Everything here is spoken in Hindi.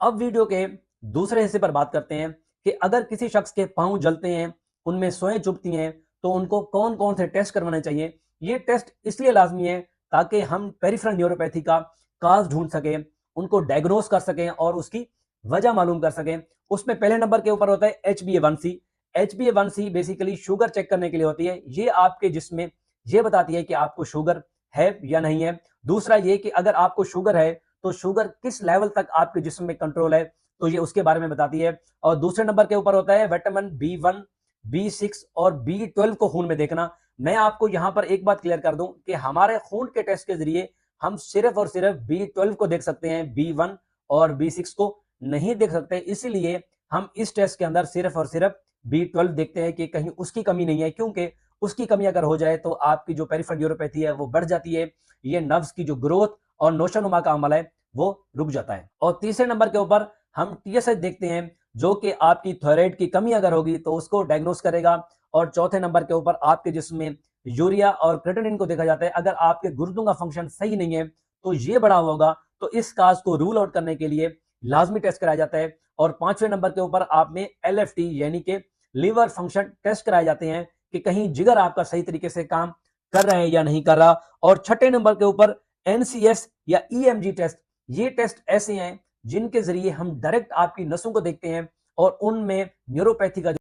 अब वीडियो के दूसरे हिस्से पर बात करते हैं कि अगर किसी शख्स के पाँव जलते हैं, उनमें सोएं चुभती हैं, तो उनको कौन-कौन से टेस्ट करवाने चाहिए। ये टेस्ट इसलिए लाज़मी है ताकि हम पेरिफेरल न्यूरोपैथी का काज़ ढूँढ सकें, उनको डायग्नोज़ कर सकें और उसकी वजह मालूम कर सकें। उसमें पहले नंबर के ऊपर होता है HbA1c। HbA1c basically sugar check करने के लिए होती है। ये आपके जिस्म में ये बताती है कि आपको शुगर है या नहीं है। दूसरा ये कि अगर आपको शुगर है, तो शुगर किस लेवल तक आपके जिस्म में कंट्रोल है, तो ये उसके बारे में बताती है। और दूसरे नंबर के ऊपर होता है विटामिन B1, B6 और B12 को खून में देखना। मैं आपको यहां पर एक बात क्लियर कर दूं कि हमारे खून के टेस्ट के जरिए हम सिर्फ और सिर्फ B12 को देख सकते हैं, B1 और B6 को नहीं देख सकते। इसीलिए हम इस टेस्ट के अंदर सिर्फ और सिर्फ B12 देखते हैं कि कहीं उसकी कमी नहीं है, क्योंकि उसकी कमी अगर हो जाए तो आपकी जो पेरिफेरल न्यूरोपैथी है वो बढ़ जाती है। ये नर्व्स की जो ग्रोथ और नोशोनुमा का अमल है वो रुक जाता है। और तीसरे नंबर के ऊपर हम TSH देखते हैं, जो कि आपकी थायराइड की कमी अगर होगी तो उसको डायग्नोस करेगा। और चौथे नंबर के ऊपर आपके जिस्म में यूरिया और क्रेटिनिन को देखा जाता है। अगर आपके गुर्दों का फंक्शन सही नहीं है, तो ये बढ़ा होगा, तो इस काज को रूल आउट करने के लिए लाजमी टेस्ट कराया जाता है। और पांचवें नंबर के ऊपर आप में LFT यानी कि लीवर फंक्शन टेस्ट कराए जाते हैं कि कहीं जिगर आपका सही तरीके से काम कर रहे हैं या नहीं कर रहा। और छठे नंबर के ऊपर NCS या EMG टेस्ट। ये टेस्ट ऐसे हैं जिनके जरिए हम डायरेक्ट आपकी नसों को देखते हैं और उनमें न्यूरोपैथी का